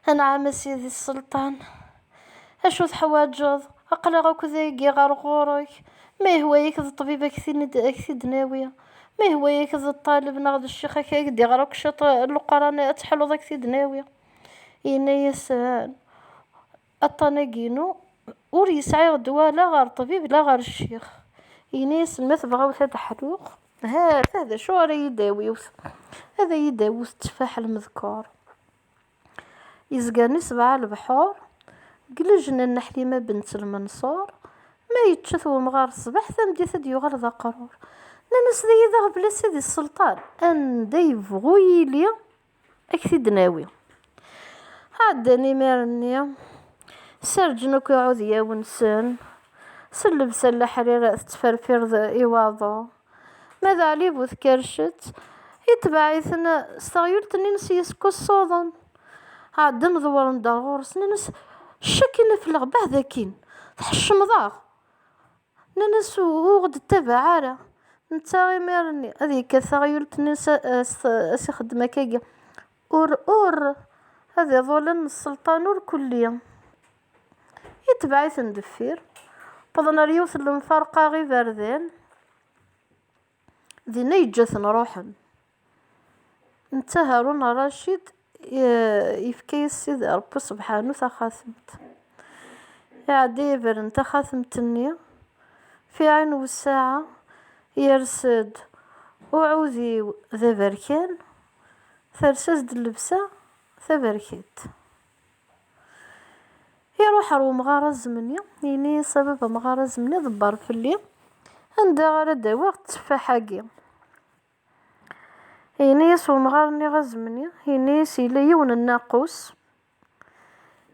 أنعم سيدي السلطان، أشو تحواجض؟ أقلقك ذاكي غير غورك. ما هو ياك ذا الطبيبة كثير ناوية، ما هو ياك ذا الطالب ناخذ الشيخ هكا يدي غيرك شط القران تحلو ذاك كثير ناوية. إنا يسان الطناقينو ور يسعى دواء لا غير طبيب لا غير الشيخ. إناس ما تبغاو تحلوق هذا شو راه يداوي، هذا يداوي التفاح المذكور. يزقاني سبعة البحور قلجنا النحليمة بنت المنصور، ما يتشثو مغار الصباح ثم ثدي يغار ذا قرور. ناس ذي ذا بلا سيدي السلطان أن دي بغويلي أكثد ناوي. عدني مارني سرجنك يعود يا ونسان سلب سلا حريرة تفرفر ذا إيواضو. ماذا علي بوث كرشت يتبعثنا استغيرتني نسي يسكو الصوضن. عاد نضور ندار غورس ناس شكينا في الغباه ذاكين تحش مضاغ ناس وغد التبع عارة نتا غيميرني هذيك ثغيلت ناس اسي خدمة كاكا اور هذا ظلن السلطان والكلية يتبعث ندفير بضنا ريوث المفارقة غي باردين ذينا يجاث نروحن. نتا هارون رشيد يفكي السيد ربي سبحانه تخاثمت يعدي برن تخاثمت النية في عين والساعة يرسد وعوذي ذا بركان ثرسد اللبسة ذا بركيت يروح رو مغارة زمنية يني سبب مغارة زمنية ضبار في الليل عندها غير دواء تفاحاكي ينيس ومغارني غزمني ينيس يليون الناقوس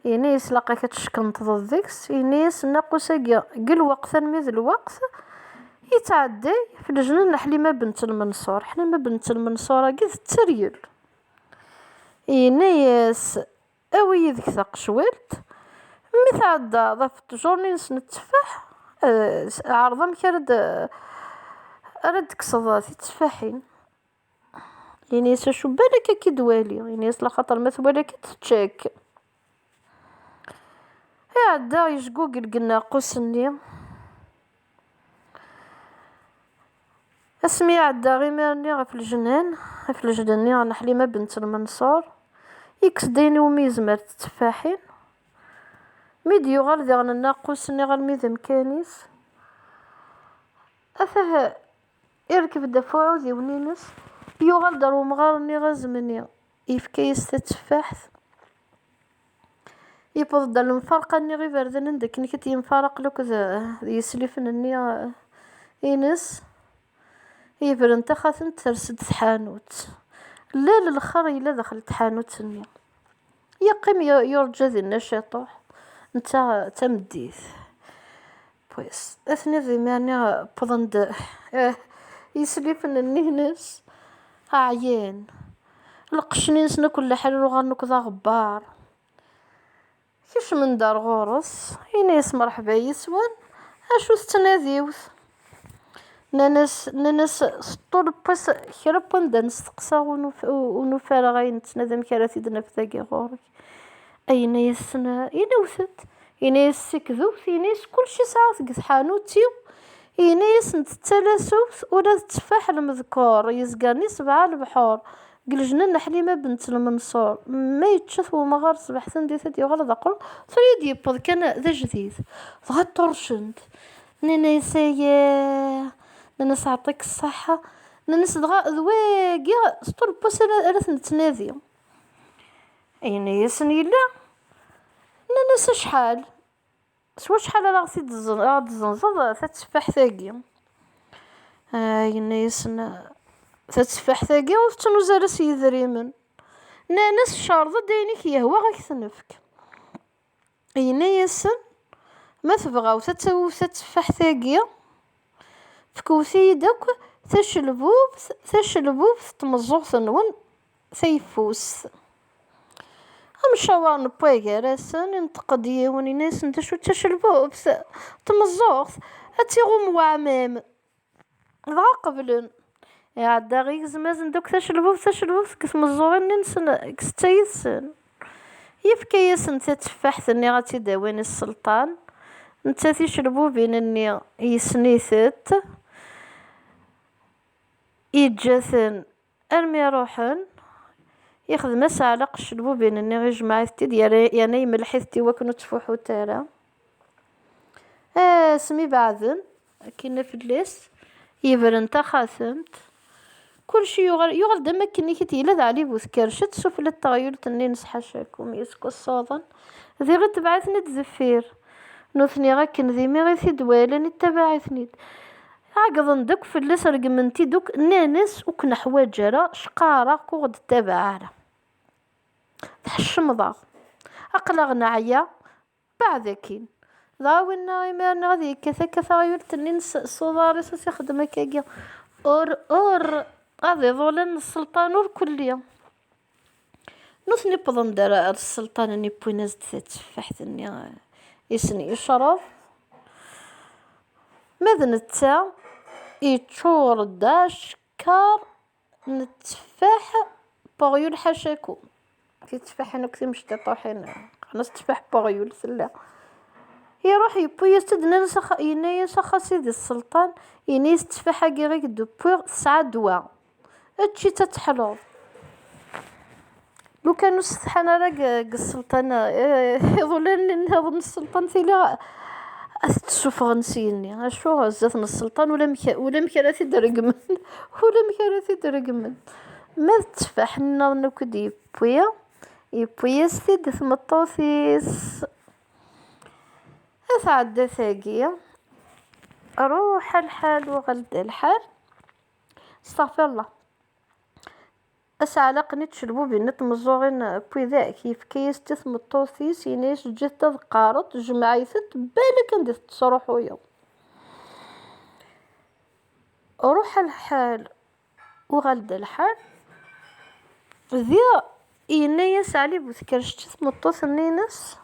ينيس لقاك تشكنت ضدكس ينيس الناقوس قل وقت ميذ الوقت يتعدي في الجنون حليمة بنت المنصور. حليمة بنت المنصورة قد تريل ينيس اوي ذيك ثق شوالت متعدى ضفت جورني نسن التفاح عرضا كرد ردك صداتي تفاحين ينيس شو بالك كي دوالي ينيس لخاطر ما ثوالك تتشاك عدا يشقوق الناقوس النية اسمي عدا غيمارني غف الجنان غف الجناني انا حليمة بنت المنصور يكس ديني وميزمر تفاحين ميديو غير ذي غن الناقوس الني غير ميذ مكانيس أثاه يركب الدفاع ذي ونينس يغال دارو مغارني غازمني يفكيس تتفاح يبوض دار المفارقة اني غير باردن عندك اني كنت ينفارق لك يسلفن اني ينس يبرن تخاثن ترسد حانوت لا للخر الا دخلت حانوت اني يقيم يرجى ذي النشاطح نتا تمديث بويس اثني ذي ماني بضند يسلفن النهنس عيان القشنين سنا كل حال وغنك ذا غبار كيش من دار غورس يناس مرحبا يسوان اشو استناديوث نانس سطول بس خرب وندا نستقصى ونفارغ غاين تنادم كراتي دنا في ذاكي غورك اين يسنا ينوثت يناس سكذوث يناس كل شي ساعة تقث حانوتيو يناس نتتلاسوث ولا تفاح المذكور يزقاني سبعة البحور قل جنان حليمة بنت المنصور ما يتشث وما غار صباح ثندي ثدي غلط أقول ثريد يبض كان ذا جديد ضغط ترشند ناس يا ناس عطيك الصحة ناس دغا ذواقيا سطول بس رث نتنادي أين يسني لا ناس شحال سوا شحال على غسيد الزنزة تتفاح ثاقي يسنا تتفاح ثاقي وتنوزار سيذريمن ناس شارضة داينيك يهوى غاك ثنفك أين يسن ما تبغاو تتفاح ثاقي فكوثي داك تشلبوب تمزوغ ثنون ثيفوس مشاور نبويا راسن ينتقد يوني ناس انت شو تشلبوب تمزوغ اتيغم وعمام ضا قبلن يا عدا غيك زمازن دوك تشلبوب كتمزوغين ننسن كستايسن يفكاياس نتا تفاحتني غاتي داويني السلطان، نتا تيشربو بينني يسنيثت يتجاثن ارمي روحن يخدم على قشربو بينني غير جماعتي يعني يملحيتي وكنو تفوحو تارا. سمي بعدن كينا في الليس يبرن تا خاثمت كلشي يغل دما كني كي تيلاد علي بوذكرشت شوف التغير تني نسحاشاكم يسكو الصادن ذي غير تبعثني تزفير نوثني غاكن ذي مي غير دوالني تبعثني عقضن دوك في الليس رقمنتي دوك نانس وكنا حواجرة شقارة قوغد تبعارة تحشم ضاغ أقلغ نعيا بعدكين ضاوينا يمارنا غادي كثا كثا غيولتني صداري سوسي خدمة كاكيا اور غادي ظلن السلطان اور كلية نوثني بضن دار السلطان اني بويناز تفاحتني يسني يشرب ماذا نتا يتشور داش كار نتفاح بغيول حاشاكو في تفاح انا كثير مش تطوحين خلاص تفاح بغيول سلا يروح يبوي يستدنا نسخ ينايا سخا سيدي السلطان ينيس تفاحة غير دو بوغ 9 دوا هادشي تتحلوض لو كانوا استحنا راه السلطان يظلني نهضم السلطان ثيلا تشوف غنسيني اشو غزاتنا السلطان ولا مكراتي درقمن ولا مكراتي درقمن ما تفاحنا نكدي يبويا سيدي ثمطوثيس أثعد ثاقية روح الحال وغلد الحال استغفر الله أسعلقني تشربو بنت مزوغين بوي ذا كيف كيس تثم الطوثيس ينيش جت تذقارت جمعيثت بالك عندي تصرحو يوم روح الحال وغلد الحال ذي ينيس علي بذكرش تثم الطوث النينس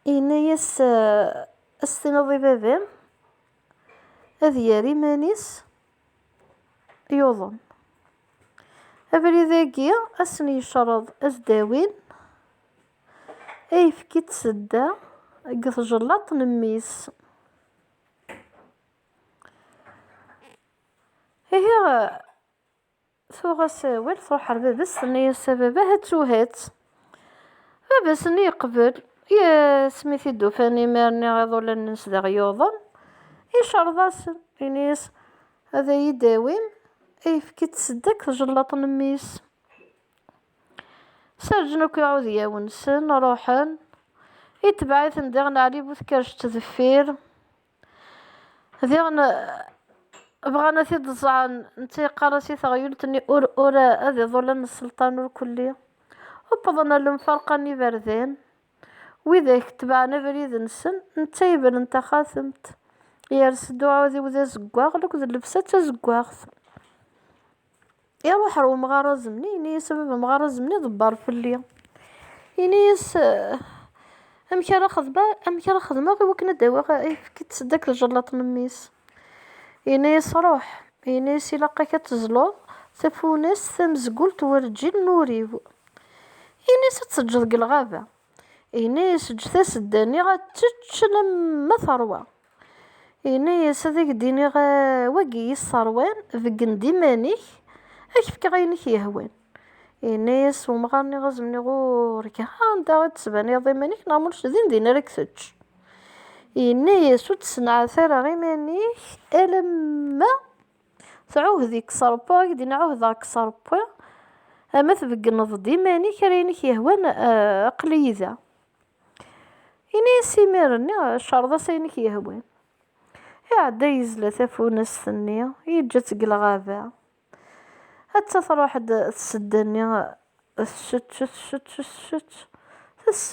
ينيس السنضي بابام هذي ياري مانيس يوضن أبري ذاكيا أسني يشرض أزداوين أي فكي تسدا قث جلاط نميس هي ثوغا ساول تروح بابس نيا السبابة هات بابس ني يقبل يا سميثي دوفاني مارني غيظل الناس ذا غيوضن يشرضاسن ينيس هذا يداوين اي فكي تسدك جلاط نميس سرجنو كيعود ياونسن روحن يتبعثن ديغن علي بوذكرش تذفير ديغن بغانا ثيد الزعان نتي قراسي ثغيولتني أورا هذي ظلن السلطان الكلية وبضنا المفرقاني بردين وإذا تبعنا بريد نسن نتايبن انت خاثمت يرسدو عوذي وذا زقواغ لك ذا لبسات زقواغ يروح رو مغارزمني ينيس سبب مغارزمني ضبار في الليل ينيس امشي خدمة غي وكنا داوغا اي فكي تصدق الجلاط نميس ينيس روح ينيس يلقى كتزلو ثفونس ثمزقول تورجي نوريو ينيس تسجد الغابة ينيس جثاس الداني غاتتش لما ثروة ينيس هذيك ديني واقي الصروان فقن ديمانيك كيف كغينيك يهوان ينيس ومغارني غزمني غورك انت غتسباني ضيمانيك نعملش دين راك ثتش ينيس وتسنع ثرى غيمانيك ألما ثعوه ذيك صربا دينا عوه ذاك صربا اما تبقى ضدي ماني كرينك يهوان قليذا ينيس يمرني شرطة سينك يهوان يعدا يزلا ثفونس ثنية يجت الغابة حتى تروح تسدني الشت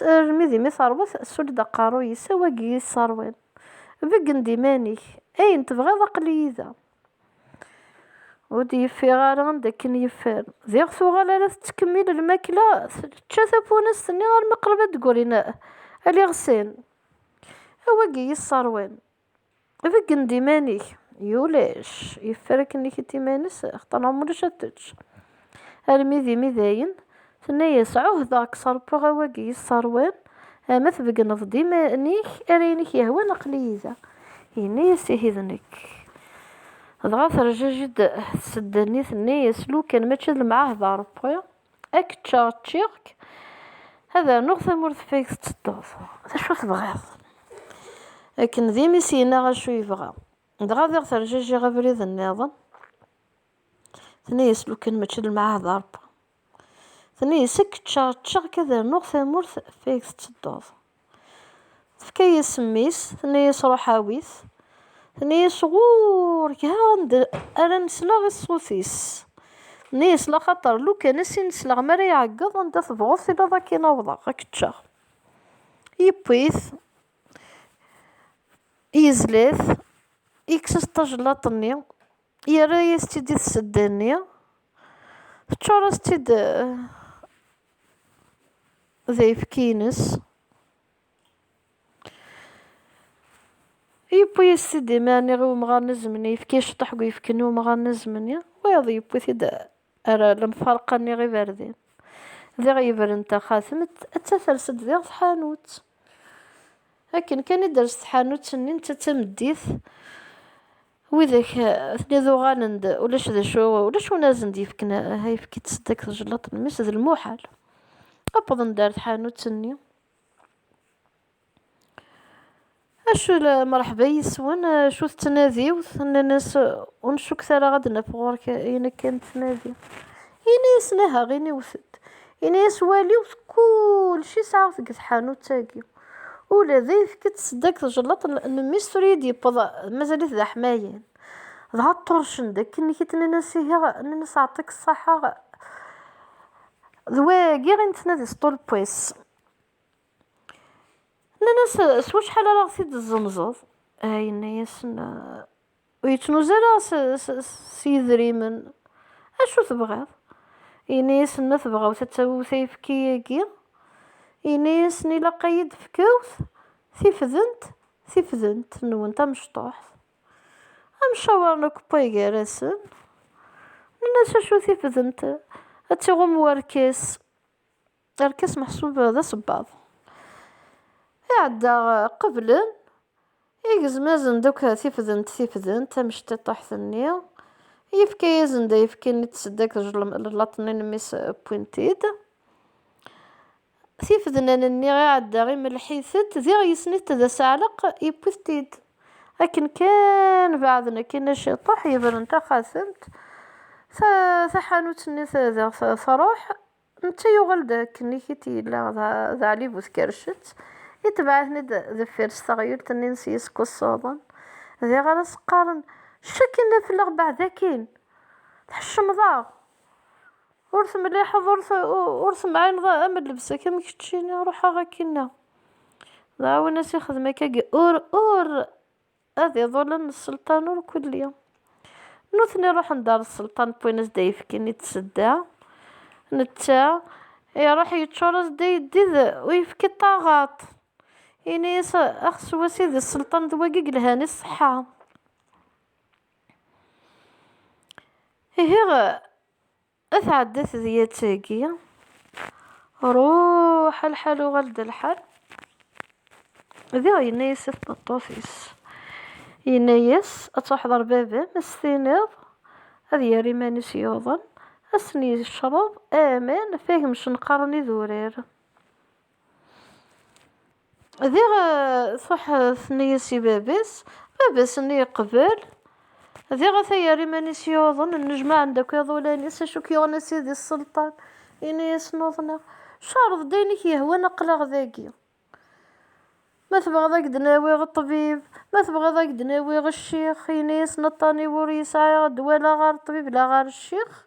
المذي مثاربة سولد قارو يسواقي يصاروين بقن ديمانيك اين تبغى قليذا ودي يفي غار عندك يفار ذي غثو غالا تكمل الماكلة تشاثفون السنة غير مقربة تقولينا اللي غسين هواقي يصاروين بقن ديمانيك يولاش يفرك انك تيمانس اختار عمر شتتش المذي مذاين ثنيا عهدك صربو غواكي يصروان اما تبقنض ديما نيك ارينيك يهوان قليزة يني سيهذنك دغا ترجع جد تسدني ثنيا سلو كان ماشي معاه ضربي اك تشارتشيك هذا نغث مرث فيك تطوف شو تبغيض لكن ديما سينا غا شو يبغى دغا دغ ترجع جي غبريد النظام ثنيا سلو كان ماشي معاه ضرب ثنيا سك تشارتشيك كذا نغث مرث فيك تطوف فكايا سميس ثنيا صروح عويس ثنيا صغور كهاند انا نسلا غي الصوصيس نيس لا خاطر لو كان نسلا مرا يعقض انت تبغض الى ذاك ينوض راك تشا يبيث يزلث يكسس طجلاطني يرى يستدي السدانية تشورا ستيد ذي فكينس يبوي يستدي ماني غو مغانزمني يفكيش طحقو يفكنو مغانزمني ويض يبوي ثيد أرى المفارقة غي باردين ذي غيبر انت خاثمت اتثرسد ذي حانوت لكن كان يدرس حانوت اني انت تمديث وذاك ثني ذو غانند ولاش ذا شو ولاش نازن يفكنا هاي فكي تصدق تجلط المس ذا الموحل ابضن دارت حانوت اني اشو مرحبا يسون شو تنادي وثن الناس ونشو كثر غدنا فغورك اين كانت تنادي إني سناها غيني وثد إني سوالي كل شي ساعة في حانوت تاقي ولا ذي كتصدق تجلط الميس تريد يبضى مازال ذا حمايين ذا الطرشن داك اني كنت ننسيها ننسى عطيك الصحة ذواقي غير نتنادي سطول بويس ننسى سوا شحال راه غسيد الزمزوض هاي نيسنا ويتنوزالا سيدري من اشو تبغيض إنيس نثبغ وتتسوي ثيفكياكي إنيس نيلا قيد فكوث ثيفذنت نونتا مشطوح أمشاورنا كبايقا راسن الناس شو ثيفذنت أتغم وركاس الكاس محسوب هذا صباط يعدى قبلا يقز مازن دوكا ثيفذنت مشتا طاح ثنيا يفكي يزن دا يفكي نتصدق اللطنين ميس بوينتيد ثيفذنان اني غي عدا غي ملحيثت ذي غيسنيت ذا سعلق يبوثتيد لكن كان بعدنا كنا شي طاح يبر نتا خاثمت ثحانوت ذا فروح نتا يغل داك نيكيتي لا ذا علي بوث كرشت يتبعثني ذا فيرس تغير تني نسيسكو الصوضن ذي غرس قارن شكلنا في الأربع ذاكين تحشم ضاغ ورث مليح ورث معين ضاغ أما اللبسة كم كتشيني روحا غاكينا ضاع وناس يخدم كاقي اور هذي ظلن السلطان ور كل يوم نوثني روح ندار السلطان بوينس دايف كيني تسدى نتا يروح يتشورز دي ويفكي طاغات يعني أخس وسيدي السلطان ذواقيق لهاني الصحة هي أتعدت ذي تاقية روح الحال وغلد الحال ذي ينايس الطوفيس ينايس أتحضر بابا مستينيض هذي يا ريماني سيوضا أسني الشراب آمان فاهم شنقرني ذورير ذي صح ثنيسي باباس اني قبل ذي غثيا ريماني سيوضن النجمة عندك يضولاني ساشوك يغنى سيدي السلطان إني يسنوضنا شارض دينك يهوى نقلغ ذاكي ما تبغى ذاك دناوي الطبيب ما تبغى ذاك دناوي الشيخ إني يسنطاني وريسا دولا غار الطبيب لا غار الشيخ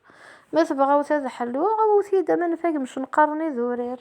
ما تبغى وثاذ حلوة وثيدا ما نفاق مش نقرني ذورير